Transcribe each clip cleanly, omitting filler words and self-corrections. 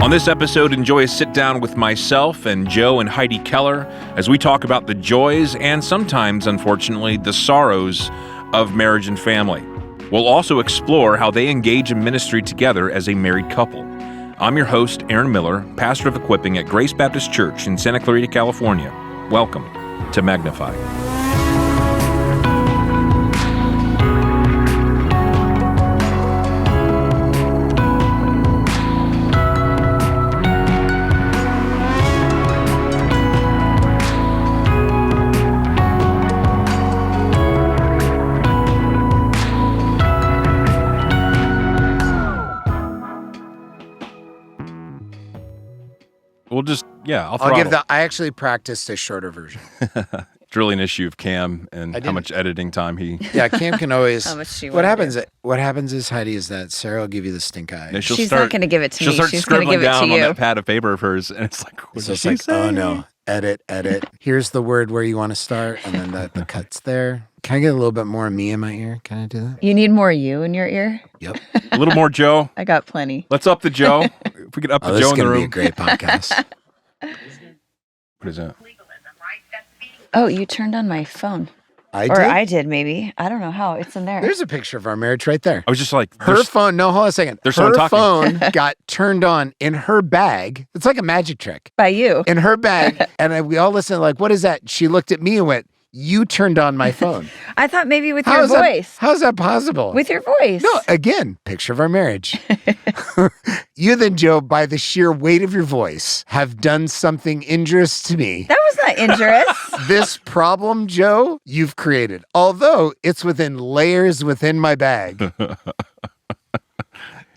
On this episode, enjoy a sit-down with myself and Joe and Heidi Keller as we talk about the joys and sometimes, unfortunately, the sorrows of marriage and family. We'll also explore how they engage in ministry together as a married couple. I'm your host, Aaron Miller, pastor of equipping at Grace Baptist Church in Santa Clarita, California. Welcome to Magnify. I actually practiced a shorter version. It's really an issue of Cam and how much editing time he... Yeah, Cam can always... How much she what happens is, Heidi, is that Sarah will give you the stink eye. No, She's not going to give it to me. She'll start She's going to scribbling give it to down you. on that pad of paper of hers, and it's like, what did she say? Oh, no. Edit. Here's the word where you want to start, and then the cut's there. Can I get a little bit more of me in my ear? Can I do that? You need more you in your ear? Yep. A little more Joe. I got plenty. Let's up the Joe. If we could up the Joe in the room. This is going to be a great podcast. What is that? Oh, you turned on my phone. I did, maybe. I don't know how. It's in there. There's a picture of our marriage right there. I was just like... Her phone... No, hold on a second. There's her someone talking. phone got turned on in her bag. It's like a magic trick. By you. In her bag. And we all listened like, what is that? She looked at me and went, you turned on my phone. I thought maybe with your voice. How's that possible? With your voice. No, again, picture of our marriage. You then, Joe, by the sheer weight of your voice, have done something injurious to me. That was not injurious. This problem, Joe, you've created. Although it's within layers within my bag.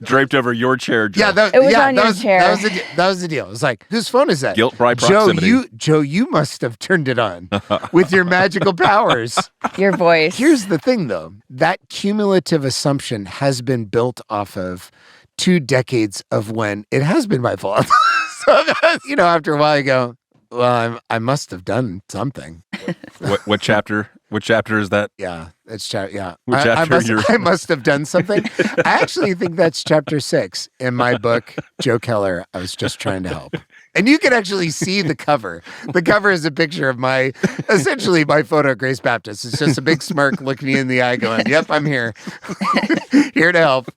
Draped over your chair, Joe. Yeah, it was on your chair. That was the deal. It was like, whose phone is that? Guilt by proximity. Joe, you must have turned it on with your magical powers. Your voice. Here's the thing, though. That cumulative assumption has been built off of 2 decades of when it has been my fault. So, after a while you go, well, I must have done something. What chapter? What chapter is that? Yeah, it's chapter. Yeah, What chapter I must have done something. I actually think that's chapter 6 in my book, Joe Keller. I was just trying to help, and you can actually see the cover. The cover is a picture of essentially my photo at Grace Baptist. It's just a big smirk looking me in the eye, going, "Yep, I'm here, here to help."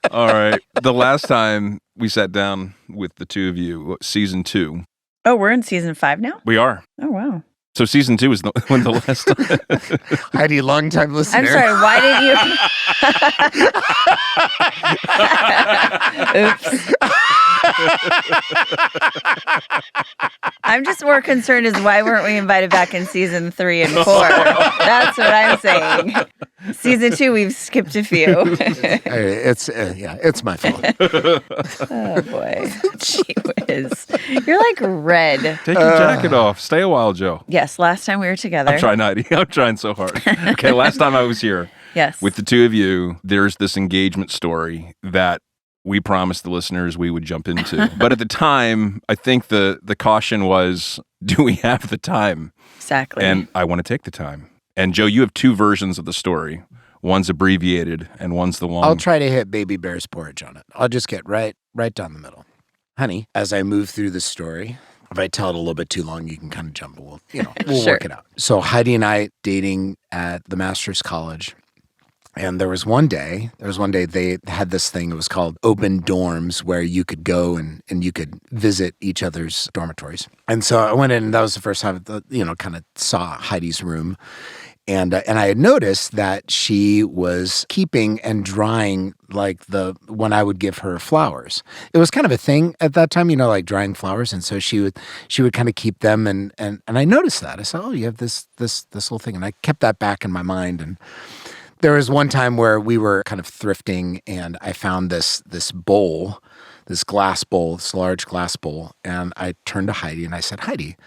All right. The last time we sat down with the two of you, season 2. Oh, we're in season 5 now? We are. Oh, wow. So season 2 is when the last time. Heidi, long-time listener. I'm sorry, why didn't you... Oops. I'm just more concerned as why weren't we invited back in season 3 and 4? That's what I'm saying. Season 2, we've skipped a few. It's my fault. Oh, boy. Gee whiz. You're like red. Take your jacket off. Stay a while, Joe. Yes, last time we were together. I'm trying, Heidi. I'm trying so hard. Okay, last time I was here. Yes. With the two of you, there's this engagement story that we promised the listeners we would jump into. But at the time, I think the caution was, do we have the time? Exactly. And I want to take the time. And Joe, you have 2 versions of the story. One's abbreviated and one's the long. I'll try to hit baby bear's porridge on it. I'll just get right down the middle. Honey, as I move through the story, if I tell it a little bit too long, you can kind of jump. We'll Sure. work it out. So Heidi and I dating at the Master's College. And there was one day they had this thing, it was called open dorms, where you could go and you could visit each other's dormitories. And so I went in, and that was the first time, kind of saw Heidi's room. And I had noticed that she was keeping and drying when I would give her flowers. It was kind of a thing at that time, like drying flowers. And so she would kind of keep them. And I noticed that. I said, oh, you have this little thing. And I kept that back in my mind. And there was one time where we were kind of thrifting, and I found this bowl, this glass bowl, this large glass bowl. And I turned to Heidi and I said, Heidi,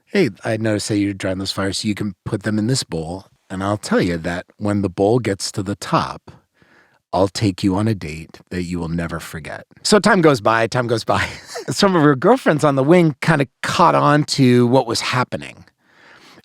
hey, I noticed that you're drying those flowers, so you can put them in this bowl. And I'll tell you that when the bowl gets to the top, I'll take you on a date that you will never forget. So time goes by. Some of her girlfriends on the wing kind of caught on to what was happening.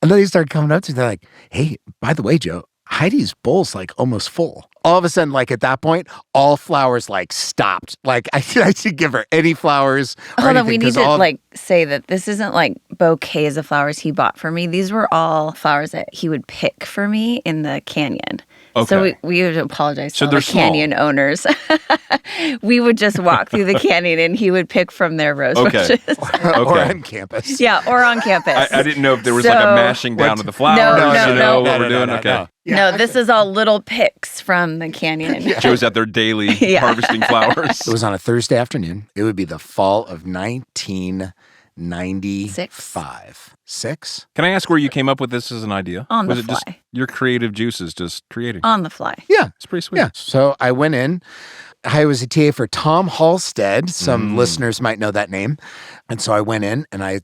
And then they started coming up to me, they're like, hey, by the way, Joe, Heidi's bowl's like almost full. All of a sudden, like at that point, all flowers like stopped. Like I should give her any flowers. Hold on, we need to like say that this isn't like bouquets of flowers he bought for me. These were all flowers that he would pick for me in the canyon. Okay. So we would apologize to all they're the canyon owners. We would just walk through the canyon and he would pick from their rose bushes. Or on campus. Yeah, or on campus. I didn't know if there was like a mashing down of the flowers. No. What we're doing? Okay. No, this is all little picks from the canyon. Joe's out there daily harvesting flowers. It was on a Thursday afternoon. It would be the fall of 1995. Six? Can I ask where you came up with this as an idea? On the Was it fly. just your creative juices just creating? On the fly. Yeah. It's pretty sweet. Yeah. So I went in. I was a TA for Tom Halstead. Some listeners might know that name. And so I went in and I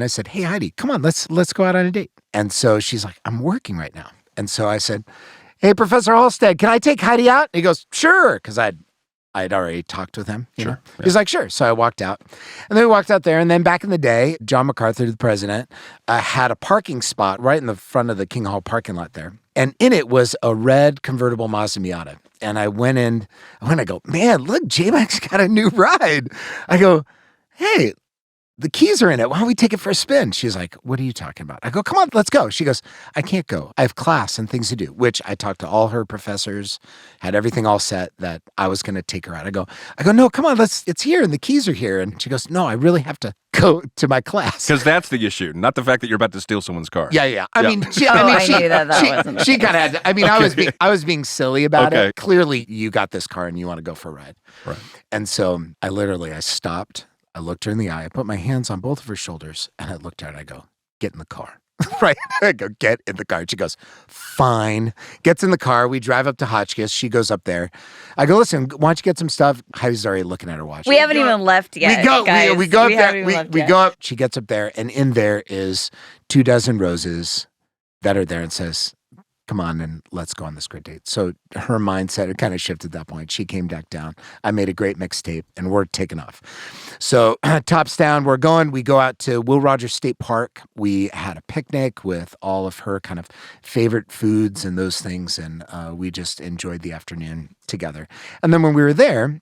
said, hey, Heidi, come on, let's go out on a date. And so she's like, I'm working right now. And so I said, hey, Professor Halstead, can I take Heidi out? And he goes, sure. Because I'd already talked with him. Sure. Yeah. He's like, sure. So I walked out. And then we walked out there. And then back in the day, John MacArthur, the president, had a parking spot right in the front of the King Hall parking lot there. And in it was a red convertible Mazda Miata. And I went in, I go, man, look, J-Mac's got a new ride. I go, hey, the keys are in it. Why don't we take it for a spin? She's like, what are you talking about? I go, come on, let's go. She goes, I can't go. I have class and things to do, which I talked to all her professors, had everything all set that I was going to take her out. I go, no, come on, it's here and the keys are here. And she goes, no, I really have to go to my class. Because that's the issue, not the fact that you're about to steal someone's car. Yeah. I mean, she knew that wasn't the she kind of had to, I mean, I was being silly about Okay. it. Clearly, you got this car and you want to go for a ride. Right. And so I stopped. I looked her in the eye. I put my hands on both of her shoulders and I looked at her and I go, get in the car. Right? I go, get in the car. And she goes, fine. Gets in the car. We drive up to Hotchkiss. She goes up there. I go, listen, why don't you get some stuff? Heidi's already looking at her watch. We haven't even left yet. We go, guys. we go up haven't there. even left We yet. go up. She gets up there and in there is 24 roses that are there and says, come on and let's go on this great date. So her mindset, it kind of shifted at that point. She came back down. I made a great mixtape and we're taking off. So tops down, we're going. We go out to Will Rogers State Park. We had a picnic with all of her kind of favorite foods and those things. And we just enjoyed the afternoon together. And then when we were there,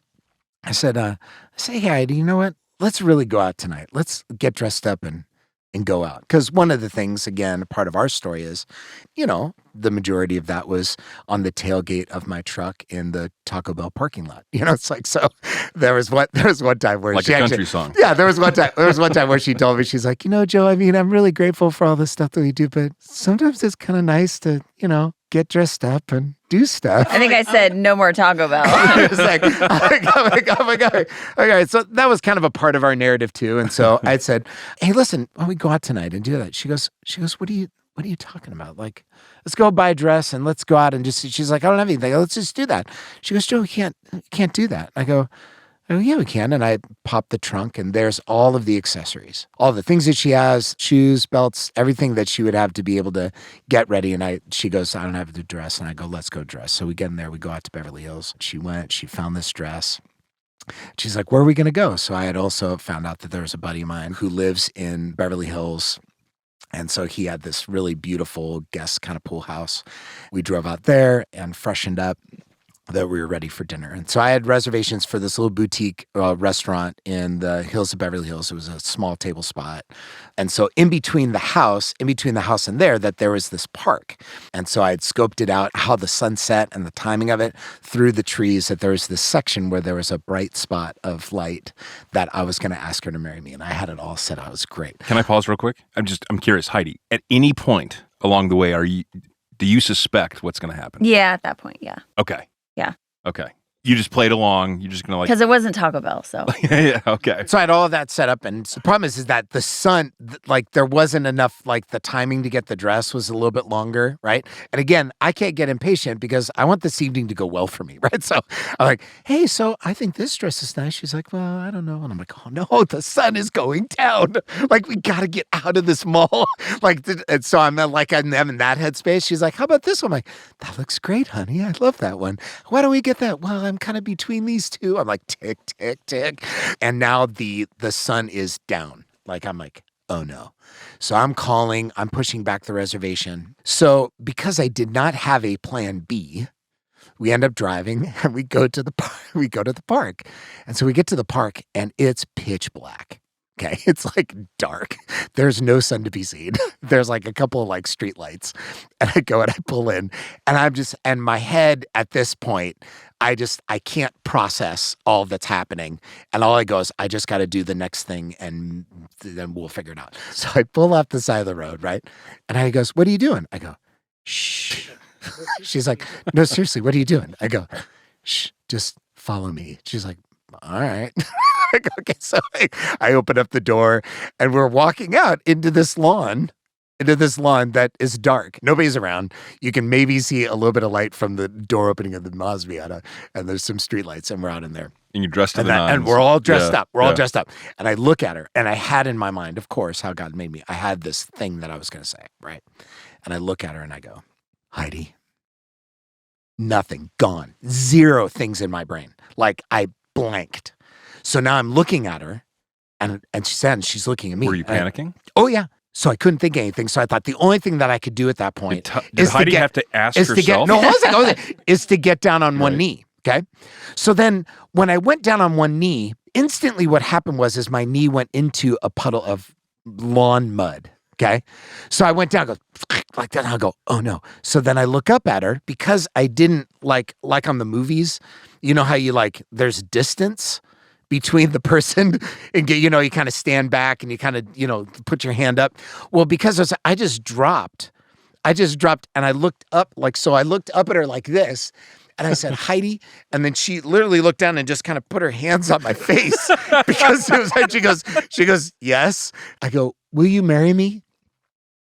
I said, hey, Heidi, you know what? Let's really go out tonight. Let's get dressed up and go out. Because one of the things, again, part of our story is, the majority of that was on the tailgate of my truck in the Taco Bell parking lot. It's like, so there was one time where like she a country actually, song. Yeah, there was one time where she told me, she's like, Joe, I mean, I'm really grateful for all the stuff that we do, but sometimes it's kind of nice to, get dressed up and do stuff. I think I said no more Taco Bell. It's like, oh my God. Okay, so that was kind of a part of our narrative too. And so I said, hey, listen, why don't we go out tonight and do that? She goes, what are you talking about? Like, let's go buy a dress and let's go out and just, she's like, I don't have anything. Let's just do that. She goes, Joe, we can't do that. I go, oh, yeah, we can. And I pop the trunk and there's all of the accessories, all the things that she has, shoes, belts, everything that she would have to be able to get ready. And she goes, I don't have the dress. And I go, let's go dress. So we get in there, we go out to Beverly Hills. She found this dress. She's like, where are we going to go? So I had also found out that there was a buddy of mine who lives in Beverly Hills. And so he had this really beautiful guest kind of pool house. We drove out there and freshened up that we were ready for dinner. And so I had reservations for this little boutique restaurant in the hills of Beverly Hills. It was a small table spot. And so in between the house and there was this park. And so I had scoped it out, how the sunset and the timing of it through the trees, that there was this section where there was a bright spot of light that I was going to ask her to marry me. And I had it all set out. It was great. Can I pause real quick? I'm curious, Heidi, at any point along the way, do you suspect what's going to happen? Yeah, at that point, yeah. Okay. Yeah. Okay. You just played along. You're just going to like... Because it wasn't Taco Bell, so. Yeah, okay. So I had all of that set up. And the problem is that the sun, there wasn't enough, the timing to get the dress was a little bit longer, right? And again, I can't get impatient because I want this evening to go well for me, right? So I'm like, hey, so I think this dress is nice. She's like, well, I don't know. And I'm like, oh no, the sun is going down. We got to get out of this mall. And so I'm in that headspace. She's like, how about this one? I'm like, that looks great, honey. I love that one. Why don't we get that? Well, I'm kind of between these two. I'm like, tick, tick, tick. And now the sun is down. I'm like, oh no. So I'm calling, I'm pushing back the reservation. So because I did not have a plan B, we end up driving and we go to the park. And so we get to the park and it's pitch black. Okay. It's like dark. There's no sun to be seen. There's like a couple of like street lights. And I go and I pull in and my head at this point, I can't process all that's happening. And all I go is, I just got to do the next thing and then we'll figure it out. So I pull off the side of the road, right? And Heidi goes, what are you doing? I go, shh. She's like, no, seriously, what are you doing? I go, shh, just follow me. She's like, all right. I go, okay, so I open up the door and we're walking out into this lawn that is dark. Nobody's around. You can maybe see a little bit of light from the door opening of the Masviata, and there's some streetlights, and we're out in there. And you're dressed to the nines. And we're all dressed up. We're all dressed up. And I look at her, and I had in my mind, of course, how God made me. I had this thing that I was going to say, right? And I look at her and I go, Heidi, nothing, gone. Zero things in my brain. Like I blanked. So now I'm looking at her and she's looking at me. Were you panicking? Oh yeah. So I couldn't think of anything. So I thought the only thing that I could do at that point did Heidi have to ask herself? Is to get down on one knee. Okay. So then when I went down on one knee, instantly what happened was my knee went into a puddle of lawn mud. Okay. So I went down, go like that. And I go, oh no. So then I look up at her because I didn't like on the movies, you know how you there's distance between the person and you kind of stand back and you kind of, put your hand up. Well, because I just dropped and I looked up I looked up at her like this. And I said, Heidi. And then she literally looked down and just kind of put her hands on my face because it was like, she goes, yes. I go, will you marry me?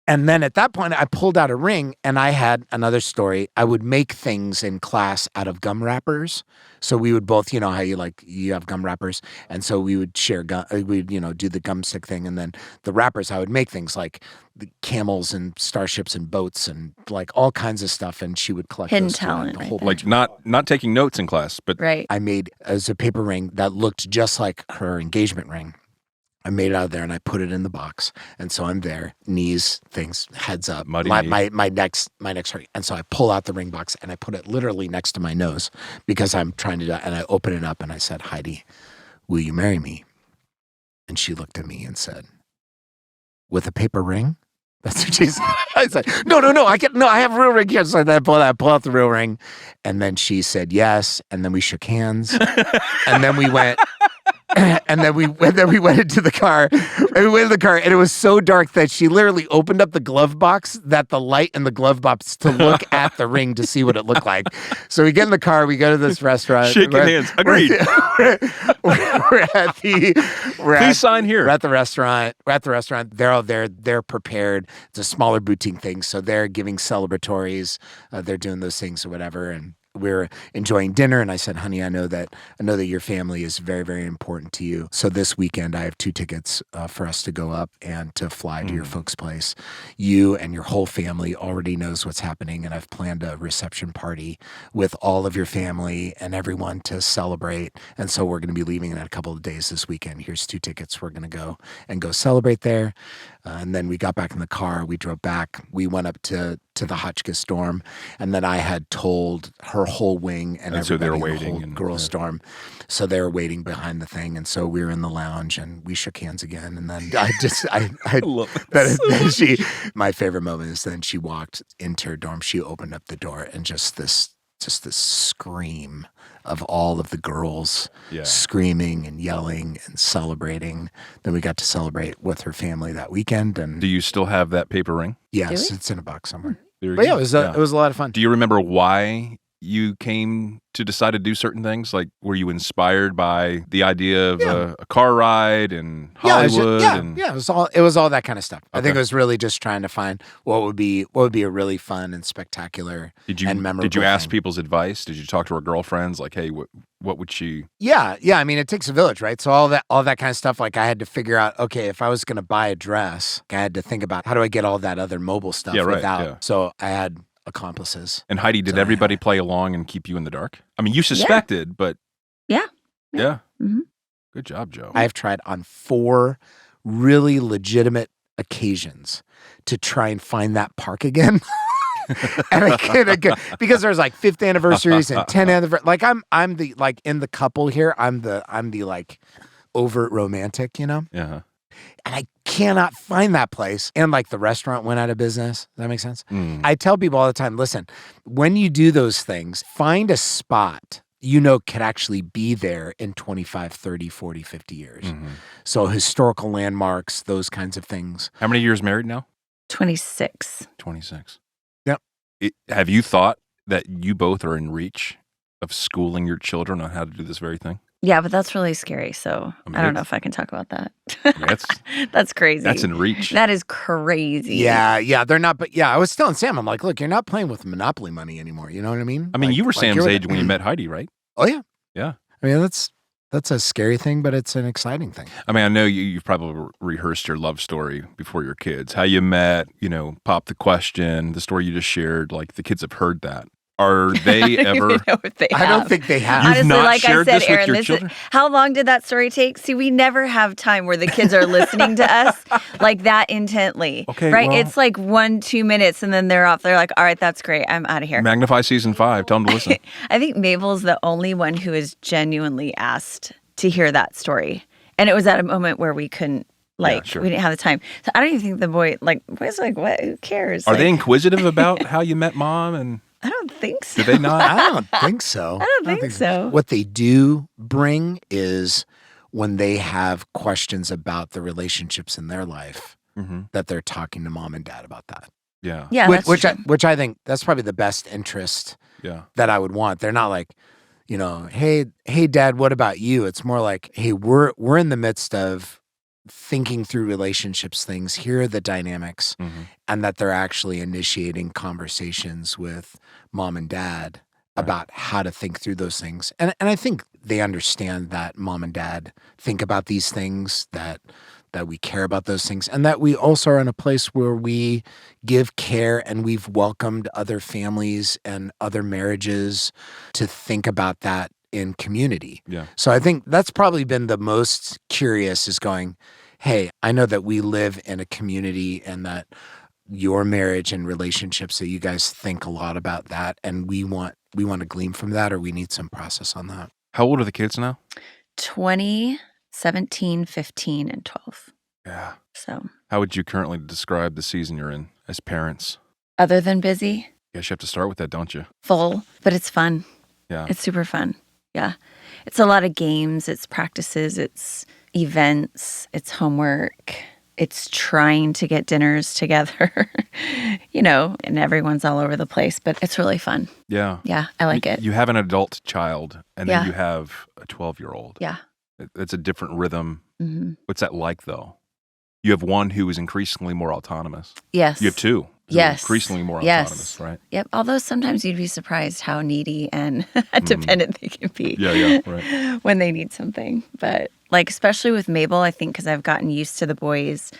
And then at that point, I pulled out a ring and I had another story. I would make things in class out of gum wrappers. So we would both, you know how you have gum wrappers. And so we would share gum, we'd, do the gum stick thing. And then the wrappers, I would make things like the camels and starships and boats and like all kinds of stuff. And she would collect hidden those talent. The whole like not taking notes in class, but right. I made as a paper ring that looked just like her engagement ring. I made it out of there and I put it in the box. And so I'm there, knees, things, heads up, Muddy my neck's hurting. And so I pull out the ring box and I put it literally next to my nose because I'm trying to, and I open it up and I said, Heidi, will you marry me? And she looked at me and said, with a paper ring? That's what she said. I said, no, I have a real ring here. So I pull out the real ring. And then she said yes. And then we shook hands. And then we went. And then we went into the car. And it was so dark that she literally opened up the glove box, that the light in the glove box to look at the ring to see what it looked like. So we get in the car, we go to this restaurant. Shaking hands. Agreed. Please sign here. We're at the restaurant. They're all there. They're prepared. It's a smaller boutique thing, so they're giving celebratories. They're doing those things or whatever, and we're enjoying dinner. And I said, honey, I know that your family is very, very important to you. So this weekend I have 2 tickets for us to go up and to fly to your folks' place. You and your whole family already knows what's happening. And I've planned a reception party with all of your family and everyone to celebrate. And so we're going to be leaving in a couple of days this weekend. Here's 2 tickets. We're going to go celebrate there. And then we got back in the car. We drove back. We went up to the Hotchkiss dorm. And then I had told her whole wing and so they were everybody in waiting the whole girls' dorm. So they were waiting behind the thing. And so we were in the lounge and we shook hands again. And then my favorite moment is then she walked into her dorm. She opened up the door and just this scream of all of the girls screaming and yelling and celebrating. Then we got to celebrate with her family that weekend. And do you still have that paper ring? Yes, it's in a box somewhere. But yeah, it was a lot of fun. Do you remember why you came to decide to do certain things? Like, were you inspired by the idea of a car ride and Hollywood? It was all that kind of stuff. Okay. I think it was really just trying to find what would be a really fun and spectacular and memorable. Did you ask thing. People's advice? Did you talk to her girlfriends? Like, hey, what would she? Yeah. I mean, it takes a village, right? So all that kind of stuff. Like, I had to figure out, okay, if I was going to buy a dress, I had to think about how do I get all that other mobile stuff without. Yeah. So I had accomplices. And Heidi, did everybody play along and keep you in the dark? I mean, you suspected, but yeah. Mm-hmm. Good job, Joe. I've tried on 4 really legitimate occasions to try and find that park again. And I can't because there's like 5th anniversaries and 10th anniversary. Like I'm the like in the couple here. I'm the like overt romantic, Yeah. And I cannot find that place. And like the restaurant went out of business. Does that make sense? I tell people all the time, listen, when you do those things, find a spot could actually be there in 25, 30, 40, 50 years. So historical landmarks, those kinds of things. How many years married now? 26. 26. Yep. Have you thought that you both are in reach of schooling your children on how to do this very thing? Yeah, but that's really scary. So I don't know if I can talk about that. That's crazy. That's in reach. That is crazy. Yeah, they're not. But yeah, I was telling Sam, I'm like, look, you're not playing with Monopoly money anymore. You know what I mean? I mean, you were Sam's age when you met Heidi, right? Oh yeah. Yeah. I mean, that's a scary thing, but it's an exciting thing. I mean, I know you've probably rehearsed your love story before your kids, how you met, pop the question, the story you just shared, like the kids have heard that. Are they ever? I don't think they have. You've Honestly, not like shared I said, this Aaron, with your children? How long did that story take? See, we never have time where the kids are listening to us like that intently. Okay, right? well, It's like 1-2 minutes and then they're off. They're like, all right, that's great. I'm out of here. Magnify season 5. Tell them to listen. I think Mabel's the only one who is genuinely asked to hear that story. And it was at a moment where we couldn't, we didn't have the time. So I don't even think the boys like, what? Who cares? Are they inquisitive about how you met mom? And I don't think so. do they not? I don't think so. I don't think so. What they do bring is when they have questions about the relationships in their life, that they're talking to mom and dad about that. Yeah. Yeah, Which I think that's probably the best interest that I would want. They're not like, hey, dad, what about you? It's more like, hey, we're in the midst of thinking through relationships things. Here are the dynamics, and that they're actually initiating conversations with mom and dad about how to think through those things. And I think they understand that mom and dad think about these things, that we care about those things, and that we also are in a place where we give care and we've welcomed other families and other marriages to think about that in community. Yeah. So I think that's probably been the most curious, is going, hey, I know that we live in a community and that your marriage and relationships, that you guys think a lot about that, and we want to glean from that, or we need some process on that. How old are the kids now? 20, 17, 15, and 12. Yeah. So How would you currently describe the season you're in as parents? other than busy, Guess you have to start with that, don't you? full, but it's fun. Yeah. It's super fun. Yeah. It's a lot of games, it's practices, it's events, it's homework. It's trying to get dinners together, and everyone's all over the place, but it's really fun. Yeah. Yeah, I like it. You have an adult child, and then Yeah. you have a 12-year-old. Yeah. It's a different rhythm. Mm-hmm. What's that like, though? You have one who is increasingly more autonomous. Yes. You have two. who are Yes. Increasingly more Yes. autonomous, right? Yep. Although sometimes you'd be surprised how needy and dependent they can be. Yeah, right. When they need something. But especially with Mabel, I think because I've gotten used to the boys,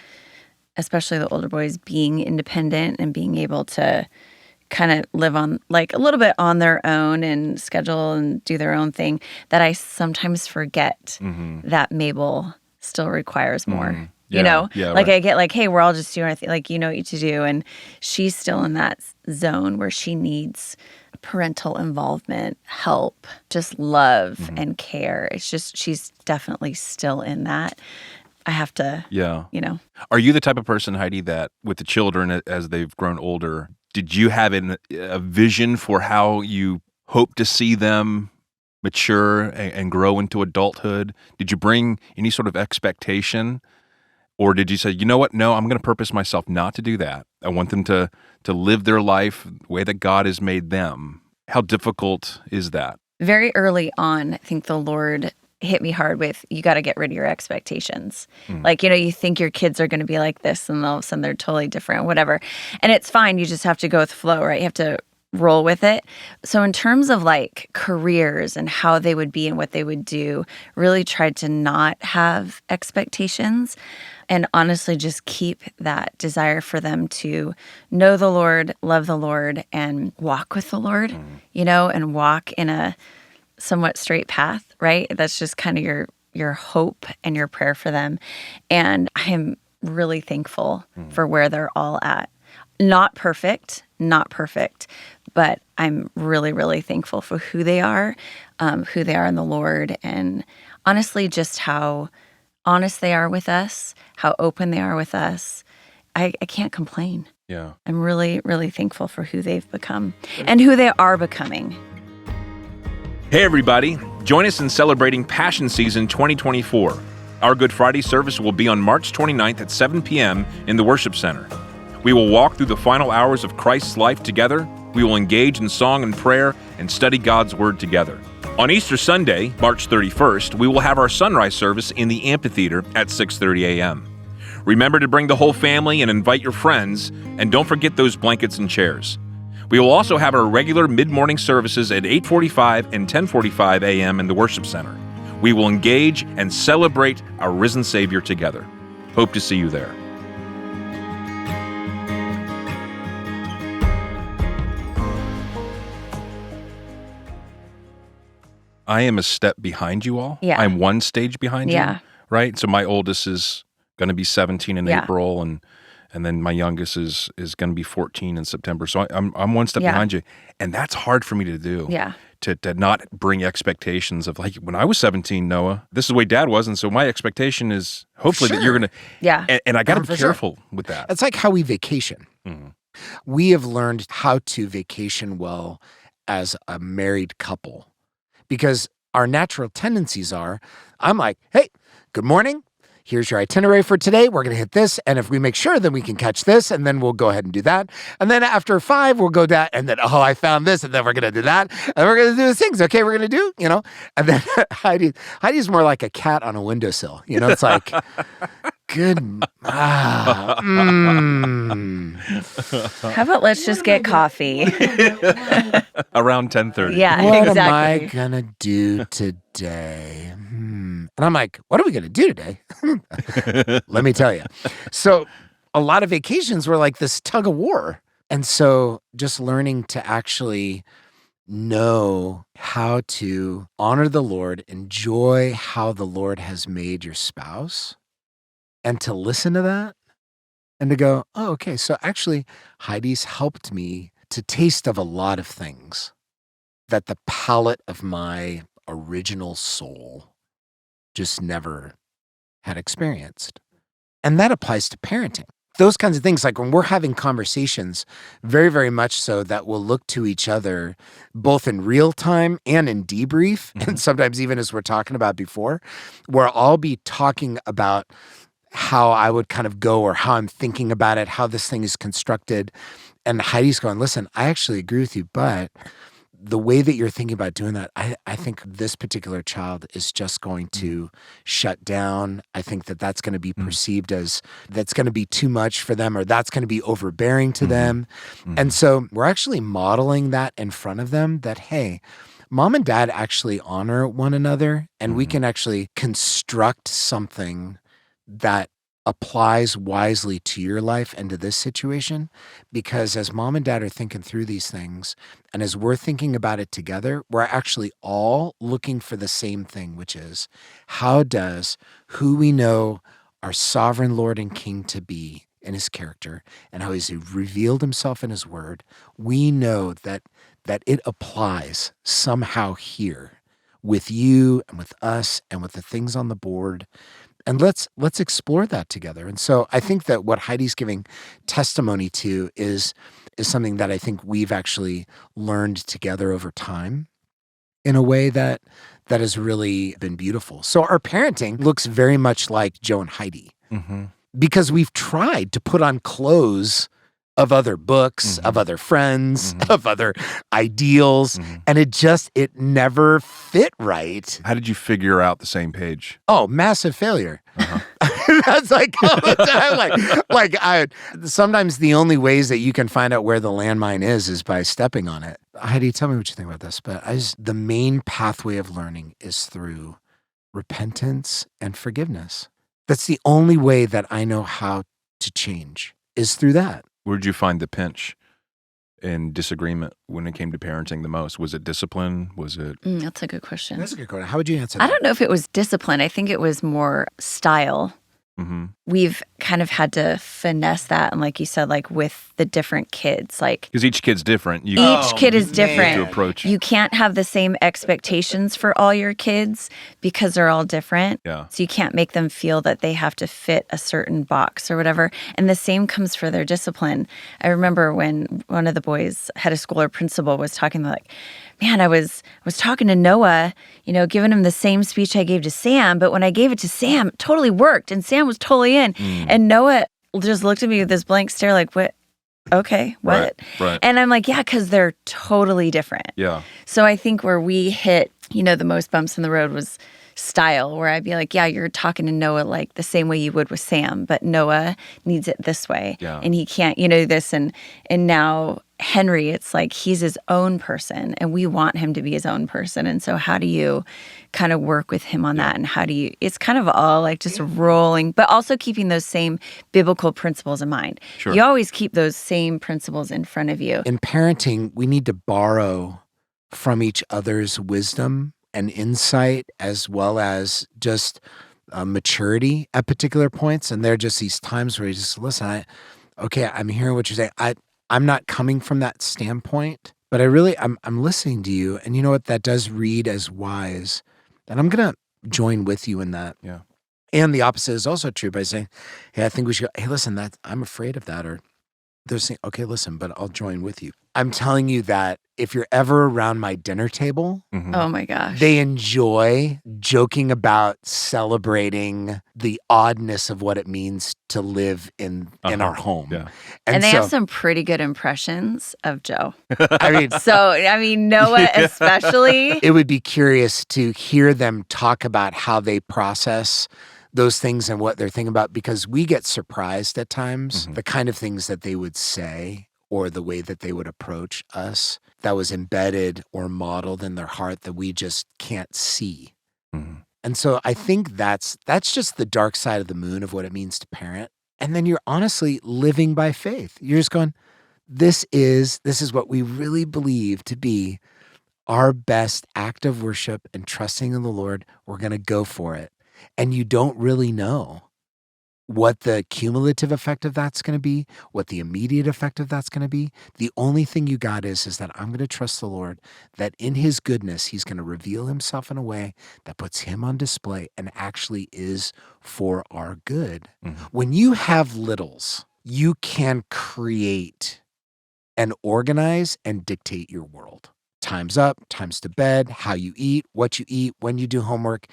especially the older boys, being independent and being able to kind of live on a little bit on their own and schedule and do their own thing, that I sometimes forget that Mabel still requires more. Yeah, right. I get hey, we're all just doing our thing, what to do. And she's still in that zone where she needs parental involvement, help, just love and care. It's just, she's definitely still in that. I have to, Are you the type of person, Heidi, that with the children as they've grown older, did you have a vision for how you hope to see them mature and grow into adulthood? Did you bring any sort of expectation? Or did you say, you know what? No, I'm going to purpose myself not to do that. I want them to live their life the way that God has made them. How difficult is that? Very early on, I think the Lord hit me hard with, you got to get rid of your expectations. You think your kids are going to be like this, and all of a sudden they're totally different, whatever. And it's fine. You just have to go with the flow, right? You have to roll with it. So in terms of careers and how they would be and what they would do, really tried to not have expectations, and honestly just keep that desire for them to know the Lord, love the Lord, and walk with the Lord, and walk in a somewhat straight path, right? That's just kind of your hope and your prayer for them. And I am really thankful for where they're all at. Not perfect, but I'm really, really thankful for who they are in the Lord, and honestly, just how honest they are with us, how open they are with us. I can't complain. Yeah. I'm really, really thankful for who they've become and who they are becoming. Hey, everybody. Join us in celebrating Passion Season 2024. Our Good Friday service will be on March 29th at 7 p.m. in the Worship Center. We will walk through the final hours of Christ's life together. We will engage in song and prayer and study God's Word together. On Easter Sunday, March 31st, we will have our sunrise service in the amphitheater at 6:30 a.m. Remember to bring the whole family and invite your friends, and don't forget those blankets and chairs. We will also have our regular mid-morning services at 8:45 and 10:45 a.m. in the Worship Center. We will engage and celebrate our risen Savior together. Hope to see you there. I am a step behind you all. Yeah. I'm one stage behind Yeah. you, right? So my oldest is going to be 17 in Yeah. April, and then my youngest is going to be 14 in September. So I'm one step Yeah. behind you, and that's hard for me to do. Yeah. To not bring expectations of, like, when I was 17, Noah, this is the way Dad was, and so my expectation is hopefully that you're going to. Yeah. And I got to For be sure. careful with that. It's like how we vacation. Mhm. We have learned how to vacation well as a married couple because our natural tendencies are, I'm like, hey, good morning. Here's your itinerary for today. We're going to hit this. And if we make sure, then we can catch this. And then we'll go ahead and do that. And then after 5, we'll go down. And then, oh, I found this. And then we're going to do that. And we're going to do the things. Okay, we're going to do, And then Heidi's more like a cat on a windowsill. It's like, good. How about let's just get coffee? Around 10:30. Yeah, What exactly. am I going to do today? And I'm like, what are we going to do today? Let me tell you. So a lot of vacations were like this tug of war. And so just learning to actually know how to honor the Lord, enjoy how the Lord has made your spouse, and to listen to that and to go, oh, okay. So actually, Heidi's helped me to taste of a lot of things that the palate of my original soul just never had experienced. And that applies to parenting. Those kinds of things, like when we're having conversations, very, very much so, that we'll look to each other both in real time and in debrief, and sometimes even as we're talking about before, where I'll be talking about how I would kind of go or how I'm thinking about it, how this thing is constructed. And Heidi's going, listen, I actually agree with you, but the way that you're thinking about doing that, I think this particular child is just going to shut down. I think that that's going to be perceived as that's going to be too much for them, or that's going to be overbearing to them. And so we're actually modeling that in front of them, that, hey, Mom and Dad actually honor one another, and we can actually construct something that applies wisely to your life and to this situation. Because as Mom and Dad are thinking through these things, and as we're thinking about it together, we're actually all looking for the same thing, which is, how does who we know our sovereign Lord and King to be in his character, and how he's revealed himself in his word, we know that it applies somehow here with you and with us and with the things on the board. And let's explore that together. And so I think that what Heidi's giving testimony to is something that I think we've actually learned together over time in a way that has really been beautiful. So our parenting looks very much like Joe and Heidi, because we've tried to put on clothes of other books, of other friends, of other ideals, and it never fit right. How did you figure out the same page? Oh, massive failure. That's like all the time. Sometimes the only ways that you can find out where the landmine is by stepping on it. Heidi, tell me what you think about this. But the main pathway of learning is through repentance and forgiveness. That's the only way that I know how to change, is through that. Where'd you find the pinch in disagreement when it came to parenting the most? Was it discipline? Was it? That's a good question. That's a good question. How would you answer that? I don't know if it was discipline. I think it was more style. we've kind of had to finesse that. And like you said, like with the different kids, like Because each kid's different. each kid is different. To approach. You can't have the same expectations for all your kids because they're all different. Yeah. So you can't make them feel that they have to fit a certain box or whatever. And the same comes for their discipline. I remember when one of the boys, head of school or principal, was talking like, man, I was talking to Noah, giving him the same speech I gave to Sam, but when I gave it to Sam, it totally worked, and Sam was totally in. And Noah just looked at me with this blank stare like, what? Okay, what? Right. And I'm like, yeah, because they're totally different. Yeah. So I think where we hit, the most bumps in the road was style, where I'd be like, yeah, you're talking to Noah like the same way you would with Sam, but Noah needs it this way. Yeah. And he can't, this. And now Henry, it's like he's his own person and we want him to be his own person. And so how do you kind of work with him on that? And how do you, it's kind of all like just rolling, but also keeping those same biblical principles in mind. Sure. You always keep those same principles in front of you. In parenting, we need to borrow from each other's wisdom and insight, as well as just maturity at particular points. And there are just these times where you just listen. I'm hearing what you're saying. I'm not coming from that standpoint, but I'm listening to you. And you know what? That does read as wise. And I'm gonna join with you in that. Yeah. And the opposite is also true by saying, hey, I think we should. Hey, listen, I'm afraid of that. Or they're saying, okay, listen, but I'll join with you. I'm telling you that if you're ever around my dinner table, Oh my gosh. they enjoy joking about celebrating the oddness of what it means to live in our home. Yeah. And they have some pretty good impressions of Joe. I mean, Noah especially. it would be curious to hear them talk about how they process those things and what they're thinking about, because we get surprised at times, the kind of things that they would say or the way that they would approach us that was embedded or modeled in their heart that we just can't see. And so I think that's just the dark side of the moon of what it means to parent. And then you're honestly living by faith. You're just going, this is what we really believe to be our best act of worship and trusting in the Lord. We're going to go for it. And you don't really know what the cumulative effect of that's going to be, what the immediate effect of that's going to be. The only thing you got is that I'm going to trust the Lord, that in his goodness, he's going to reveal himself in a way that puts him on display and actually is for our good. When you have littles, you can create and organize and dictate your world. Time's up, time's to bed, how you eat, what you eat, when you do homework.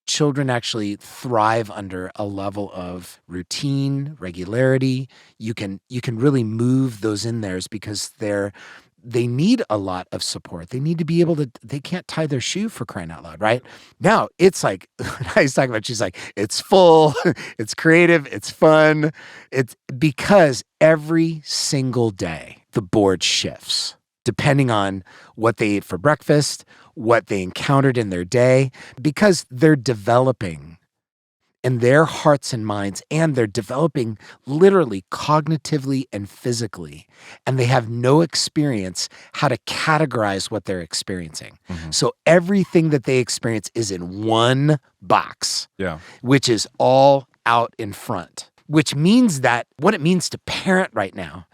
Children actually thrive under a level of routine, regularity. You can really move those in theirs because they need a lot of support. They need to be able to, they can't tie their shoe for crying out loud, right? Now, it's like, he's talking about, she's like, it's full, it's creative, it's fun. It's because every single day the board shifts depending on what they ate for breakfast, what they encountered in their day, because they're developing in their hearts and minds, and they're developing literally cognitively and physically, and they have no experience how to categorize what they're experiencing. So everything that they experience is in one box, which is all out in front, which means that what it means to parent right now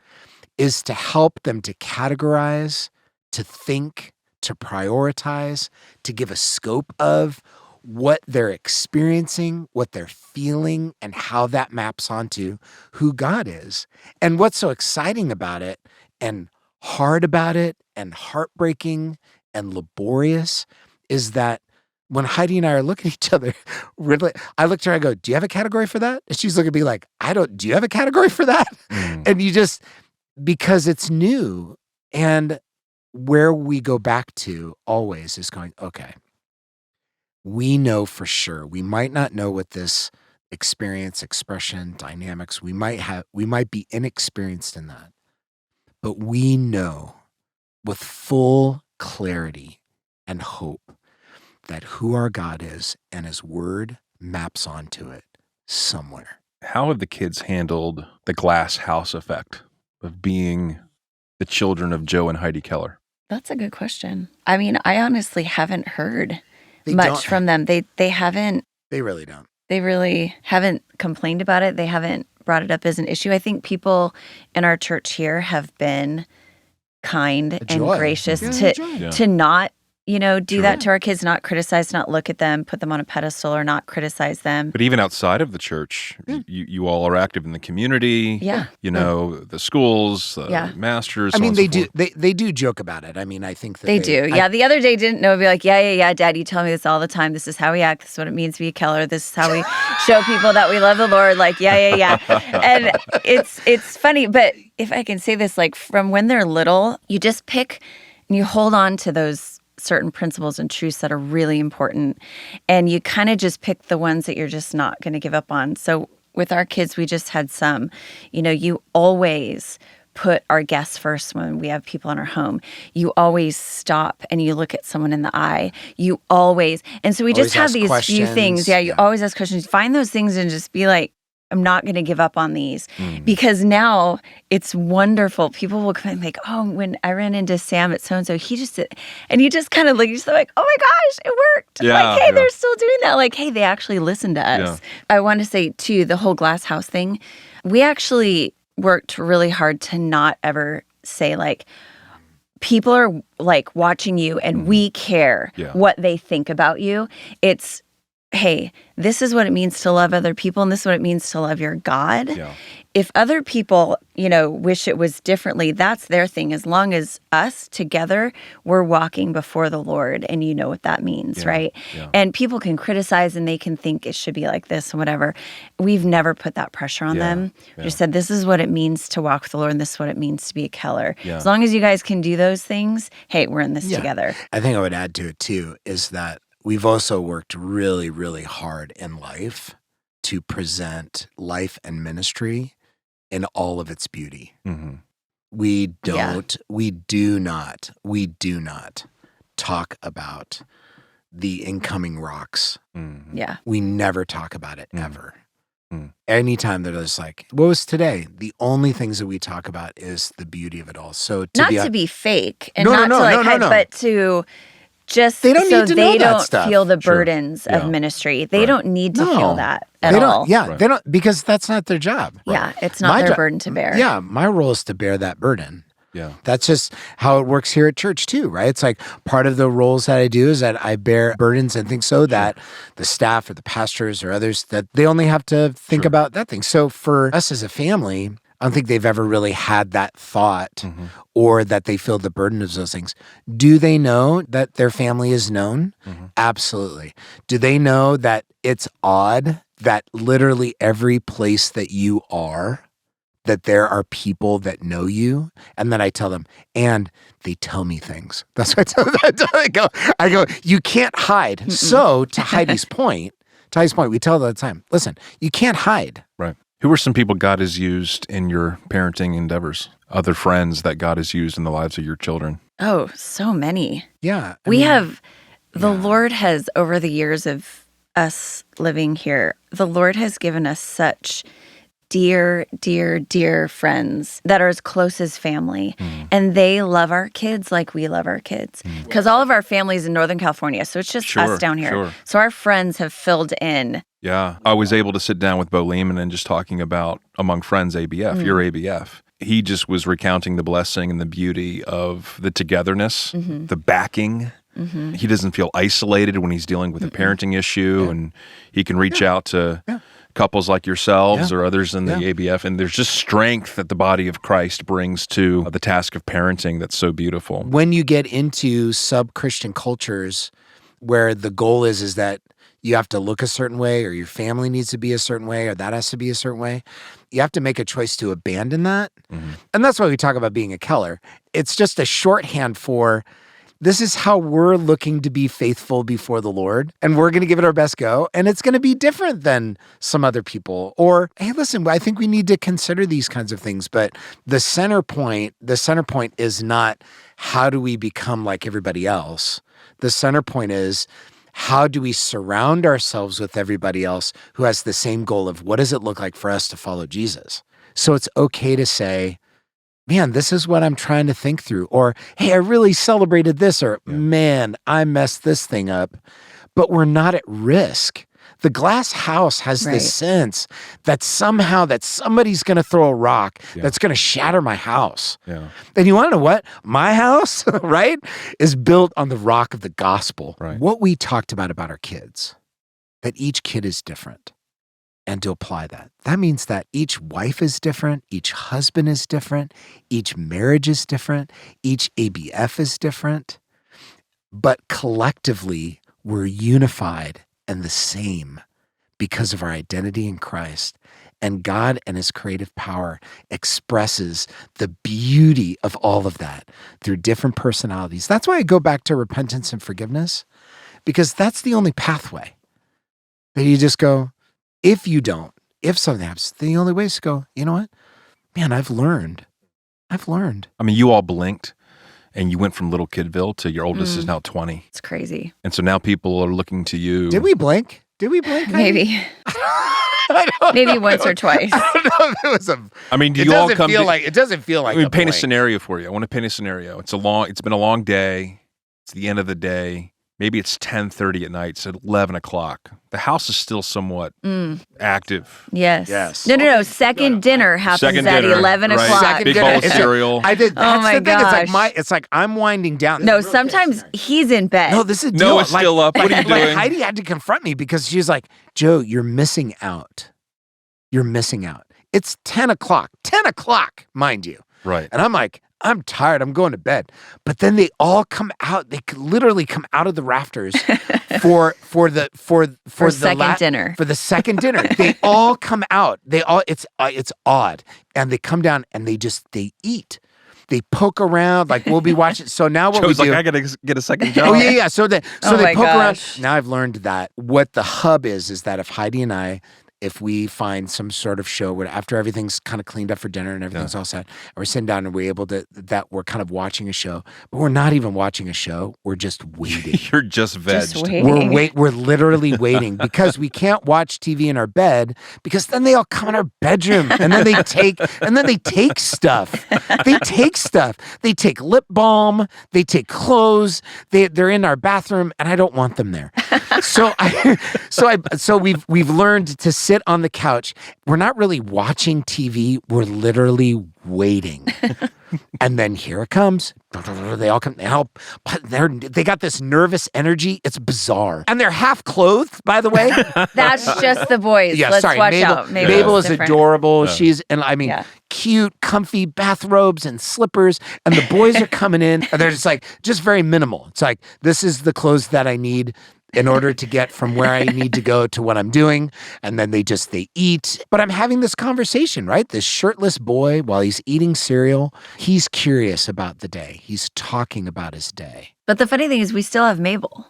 is to help them to categorize, to think, to prioritize, to give a scope of what they're experiencing, what they're feeling, and how that maps onto who God is. And what's so exciting about it, and hard about it, and heartbreaking, and laborious, is that when Heidi and I are looking at each other, I look at her, I go, do you have a category for that? And she's looking at me like, do you have a category for that? And you just, because it's new. And where we go back to always is going, okay, we know for sure. We might not know what this experience, expression, dynamics, we might be inexperienced in that. But we know with full clarity and hope that who our God is and his word maps onto it somewhere. How have the kids handled the glass house effect of being the children of Joe and Heidi Keller? That's a good question. I mean, I honestly haven't heard They much don't- from them. They haven't. They really don't. They really haven't complained about it. They haven't brought it up as an issue. I think people in our church here have been kind and gracious to not, do that to our kids, not criticize, not look at them, put them on a pedestal, or not criticize them. But even outside of the church, you all are active in the community. Yeah. The schools, the masters. I mean, they do joke about it. I mean, I think that they do. The other day didn't know. Be like, yeah, Dad, you tell me this all the time. This is how we act. This is what it means to be a Keller. This is how we show people that we love the Lord. Like, yeah. And it's funny, but if I can say this, like from when they're little, you just pick and you hold on to those certain principles and truths that are really important. And you kind of just pick the ones that you're just not going to give up on. So with our kids, we just had some, you always put our guests first when we have people in our home. You always stop and you look at someone in the eye. You always, and so we just have these few things. Yeah, you always ask questions. Find those things and just be like, I'm not going to give up on these because now it's wonderful. People will come in like, oh, when I ran into Sam at so-and-so, he just did, and you just kind of look, you're just like, oh my gosh, it worked. Like, hey, they're still doing that. Like, hey, they actually listened to us. Yeah. I want to say too, the whole glass house thing, we actually worked really hard to not ever say like, people are like watching you and we care what they think about you. It's, hey, this is what it means to love other people, and this is what it means to love your God. Yeah. If other people, wish it was differently, that's their thing. As long as us together, we're walking before the Lord, and you know what that means, right? Yeah. And people can criticize, and they can think it should be like this and whatever. We've never put that pressure on them. We just said, this is what it means to walk with the Lord, and this is what it means to be a Keller. Yeah. As long as you guys can do those things, hey, we're in this together. I think I would add to it, too, is that we've also worked really, really hard in life to present life and ministry in all of its beauty. Mm-hmm. We do not talk about the incoming rocks. Mm-hmm. Yeah. We never talk about it, ever. Mm. Anytime that it's like, what was today? The only things that we talk about is the beauty of it all. So to be fake and but to just they don't feel the burdens of ministry. They don't need to feel that at all. Yeah, they don't, because that's not their job. Yeah, it's not their burden to bear. Yeah, my role is to bear that burden. Yeah. That's just how it works here at church too, right? It's like part of the roles that I do is that I bear burdens and things so that the staff or the pastors or others, that they only have to think about that thing. So for us as a family, I don't think they've ever really had that thought or that they feel the burden of those things. Do they know that their family is known? Mm-hmm. Absolutely. Do they know that it's odd that literally every place that you are, that there are people that know you? And then I tell them, and they tell me things. That's what I tell them. I go, you can't hide. Mm-mm. So to Heidi's point, we tell them all the time, listen, you can't hide. Right. Who are some people God has used in your parenting endeavors? Other friends that God has used in the lives of your children? Oh, so many. Yeah. The Lord has, over the years of us living here, the Lord has given us such dear, dear, dear friends that are as close as family. Mm. And they love our kids like we love our kids. Because all of our family's in Northern California, so it's just us down here. Sure. So our friends have filled in. Yeah. I was able to sit down with Bo Lehman and just talking about, among friends, ABF, your ABF. He just was recounting the blessing and the beauty of the togetherness, the backing. Mm-hmm. He doesn't feel isolated when he's dealing with a parenting issue, and he can reach out to couples like yourselves or others in the ABF, and there's just strength that the body of Christ brings to the task of parenting that's so beautiful. When you get into sub-Christian cultures where the goal is that you have to look a certain way, or your family needs to be a certain way, or that has to be a certain way, you have to make a choice to abandon that. Mm-hmm. And that's why we talk about being a Keller. It's just a shorthand for, this is how we're looking to be faithful before the Lord, and we're going to give it our best go, and it's going to be different than some other people. Or, hey, listen, I think we need to consider these kinds of things, but the center point is not how do we become like everybody else. The center point is, how do we surround ourselves with everybody else who has the same goal of what does it look like for us to follow Jesus? So it's okay to say, man, this is what I'm trying to think through. Or, hey, I really celebrated this. Or, man, I messed this thing up. But we're not at risk. The glass house has Right. this sense that somehow that somebody's going to throw a rock that's going to shatter my house. Yeah. And you want to know what? My house, right, is built on the rock of the gospel. Right. What we talked about our kids, that each kid is different. And to apply that, that means that each wife is different, each husband is different, each marriage is different, each ABF is different. But collectively, we're unified and the same because of our identity in Christ. And God and his creative power expresses the beauty of all of that through different personalities. That's why I go back to repentance and forgiveness, because that's the only pathway. That you just go, if something happens, the only way is to go, you know what? Man, I've learned. I mean, you all blinked and you went from little Kidville to your oldest is now 20. It's crazy. And so now people are looking to you. Did we blink? Maybe. Maybe once or twice. I don't know if it was a. I mean, do It you all doesn't come feel to, like. It doesn't feel like. Let me a paint a blink. scenario for you. I want to paint a scenario. It's been a long day. It's the end of the day. Maybe it's 10:30 at night. It's at 11 o'clock. The house is still somewhat active. Yes. No. Second dinner happens Second at dinner, 11 right. o'clock. Big bowl of cereal. I did. That's my the thing. gosh. It's like I'm winding down. No, sometimes he's in bed. No, this is No, it's still up. What are you doing? Like Heidi had to confront me because she's like, Joe, you're missing out. You're missing out. It's 10 o'clock. 10 o'clock, mind you. Right. And I'm like, I'm tired. I'm going to bed. But then they all come out. They literally come out of the rafters for second dinner. For the second dinner, they all come out. It's odd, and they come down and they eat. They poke around like we'll be watching. So now what Joe's we do? like, I gotta get a second job. Oh yeah. So they my poke around. gosh. Now I've learned that what the hub is that if Heidi and I, if we find some sort of show where after everything's kind of cleaned up for dinner and everything's all set, and we're sitting down and we're able to, that we're kind of watching a show, but we're not even watching a show. We're just waiting. You're just vegged. Just waiting. We're literally waiting because we can't watch TV in our bed because then they all come in our bedroom and then they take stuff. They take stuff. They take lip balm. They take clothes. They're in our bathroom and I don't want them there. So we've learned to sit on the couch. We're not really watching TV. We're literally waiting. And then here it comes. They all come. They got this nervous energy. It's bizarre. And they're half clothed, by the way. That's just the boys. Yeah, Let's sorry. watch Mabel, out. Mabel is different. adorable. She's, Yeah. cute, comfy bathrobes and slippers. And the boys are coming in. And they're just very minimal. It's like, this is the clothes that I need in order to get from where I need to go to what I'm doing. And then they eat. But I'm having this conversation, right? This shirtless boy, while he's eating cereal, he's curious about the day. He's talking about his day. But the funny thing is, we still have Mabel.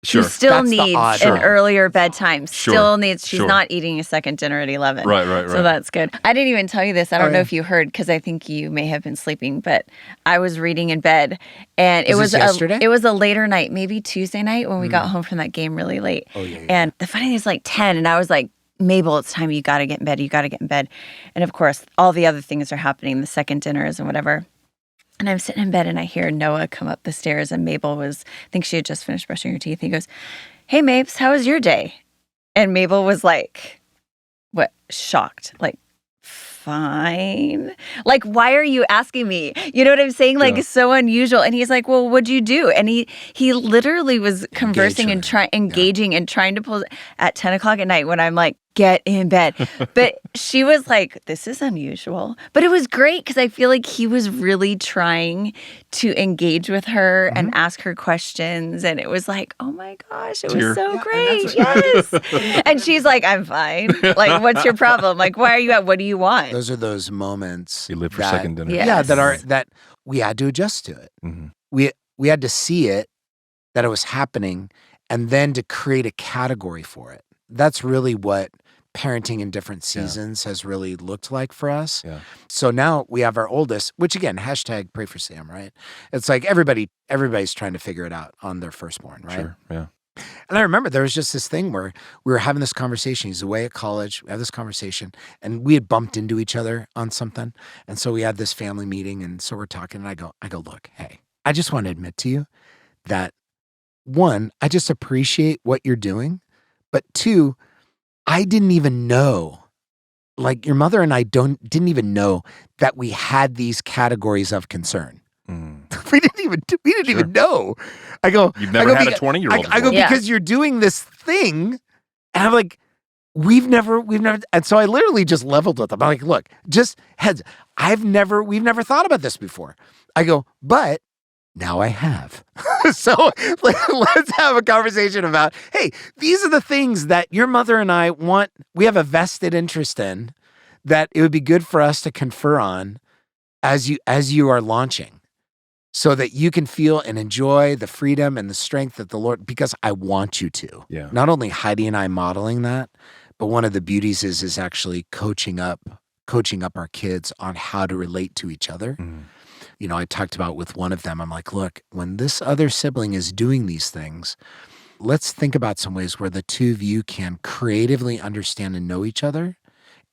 Sure. She still That's the needs odd an one. earlier bedtime. Sure. Still needs. She's Sure. not eating a second dinner at 11. Right. So that's good. I didn't even tell you this. I don't know yeah. if you heard because I think you may have been sleeping. But I was reading in bed, and it Was was this yesterday? it was a later night, maybe Tuesday night when we got home from that game really late. Oh, yeah. And the funny thing is, like 10, and I was like, Mabel, it's time. You got to get in bed. You got to get in bed. And of course, all the other things are happening. The second dinners and whatever. And I'm sitting in bed and I hear Noah come up the stairs, and Mabel I think she had just finished brushing her teeth. He goes, "Hey, Mabes, how was your day?" And Mabel was like, shocked, like, fine. Like, why are you asking me? You know what I'm saying? Like, it's so unusual. And he's like, well, what'd you do? And he literally was conversing and engaging and trying to pull at 10 o'clock at night when I'm like, get in bed. But she was like, this is unusual. But it was great because I feel like he was really trying to engage with her and ask her questions. And it was like, oh my gosh, it was so great. Yes. And she's like, I'm fine. Like, what's your problem? Like, why are you at? What do you want? Those are those moments. You live for second dinner. Yes. that we had to adjust to it. Mm-hmm. We had to see it, that it was happening, and then to create a category for it. That's really what parenting in different seasons has really looked like for us. Yeah. So now we have our oldest, which again, hashtag pray for Sam, right? It's like everybody's trying to figure it out on their firstborn, right? Sure. Yeah. And I remember there was just this thing where we were having this conversation. He's away at college. We have this conversation, and we had bumped into each other on something. And so we had this family meeting, and so we're talking, and I go, look, hey, I just want to admit to you that, one, I just appreciate what you're doing, But two, I didn't even know. Like your mother and I didn't even know that we had these categories of concern. We didn't even know. I go, You've never had a 20-year-old. I go, because you're doing this thing. And I'm like, we've never. And so I literally just leveled with them. I'm like, look, just heads. We've never thought about this before. I go, but now I have. So let's have a conversation about, hey, these are the things that your mother and I want. We have a vested interest in that it would be good for us to confer on as you are launching, so that you can feel and enjoy the freedom and the strength that the Lord, because I want you to. Yeah. Not only Heidi and I modeling that, but one of the beauties is actually coaching up our kids on how to relate to each other. You know, I talked about with one of them, I'm like, look, when this other sibling is doing these things, let's think about some ways where the two of you can creatively understand and know each other,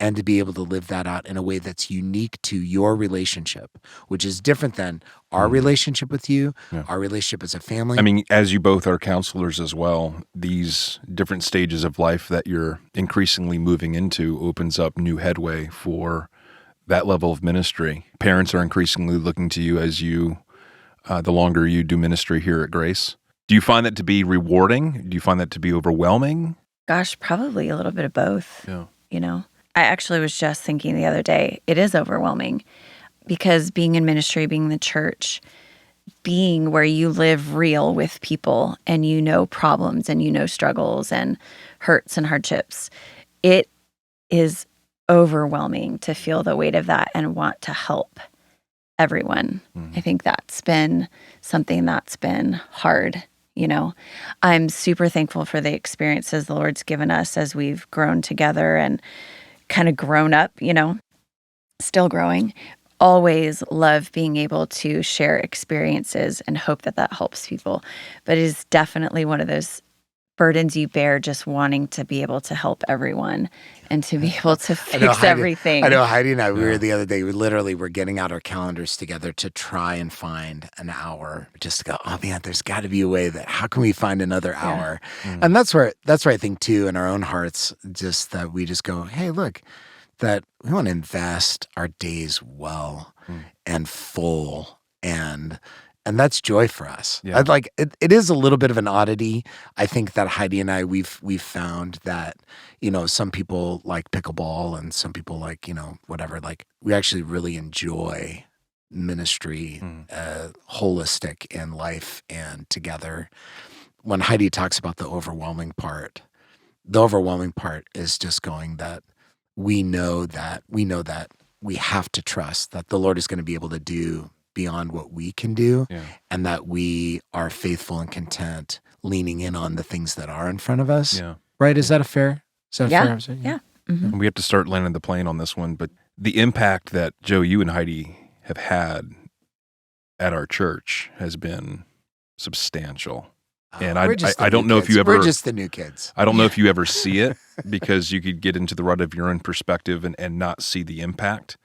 and to be able to live that out in a way that's unique to your relationship, which is different than our relationship with you, our relationship as a family. I mean, as you both are counselors as well, these different stages of life that you're increasingly moving into opens up new headway for that level of ministry. Parents are increasingly looking to you as you, the longer you do ministry here at Grace. Do you find that to be rewarding? Do you find that to be overwhelming? Gosh, probably a little bit of both. Yeah. You know, I actually was just thinking the other day, it is overwhelming because being in ministry, being in the church, being where you live real with people and you know problems and you know struggles and hurts and hardships, it is overwhelming to feel the weight of that and want to help everyone. I think that's been something that's been hard. You know, I'm super thankful for the experiences the Lord's given us as we've grown together and kind of grown up, you know, still growing. Always love being able to share experiences and hope that that helps people. But it is definitely one of those burdens you bear, just wanting to be able to help everyone and to be able to fix everything. I know Heidi and I, we were the other day, we literally were getting out our calendars together to try and find an hour, just to go, oh man, there's got to be a way that, how can we find another hour? And that's where I think too, in our own hearts, just that we just go, hey, look, that we want to invest our days well and full, and that's joy for us. Yeah. I'd like it is a little bit of an oddity. I think that Heidi and I we've found that, you know, some people like pickleball and some people like, you know, whatever. Like we actually really enjoy ministry, holistic in life and together. When Heidi talks about the overwhelming part is just going that we know that we have to trust that the Lord is going to be able to do beyond what we can do, and that we are faithful and content leaning in on the things that are in front of us. Yeah. Right? Is that a fair? Yeah. And we have to start landing the plane on this one, but the impact that Joe, you and Heidi have had at our church has been substantial. And I don't know if you ever... We're just the new kids. I don't know if you ever see it, because you could get into the rut of your own perspective and not see the impact.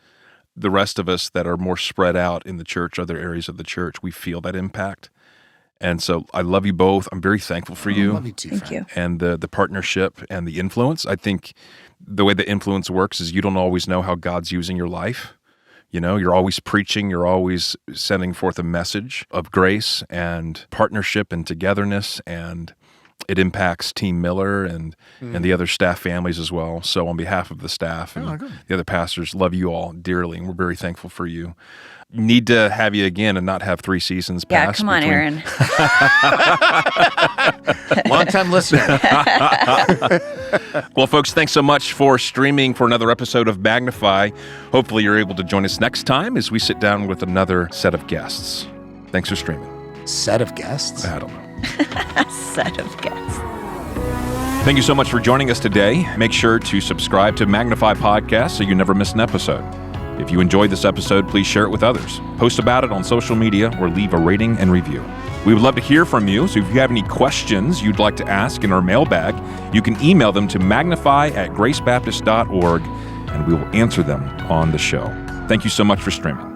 The rest of us that are more spread out in the church, other areas of the church, we feel that impact. And so I love you both. I'm very thankful for you. I love you too, Thank you. And the partnership and the influence. I think the way the influence works is you don't always know how God's using your life. You know, you're always preaching, you're always sending forth a message of grace and partnership and togetherness, and it impacts Team Miller and the other staff families as well. So on behalf of the staff and the other pastors, love you all dearly, and we're very thankful for you. Need to have you again and not have 3 seasons pass. Yeah, come on, Aaron. Long-time listener. Well, folks, thanks so much for streaming for another episode of Magnify. Hopefully you're able to join us next time as we sit down with another set of guests. Thanks for streaming. Set of guests? I don't know. Set of guests. Thank you so much for joining us today. Make sure to subscribe to Magnify Podcast so you never miss an episode. If you enjoyed this episode, please share it with others. Post about it on social media or leave a rating and review. We would love to hear from you, so if you have any questions you'd like to ask in our mailbag, you can email them to magnify@gracebaptist.org, and we will answer them on the show. Thank you so much for streaming.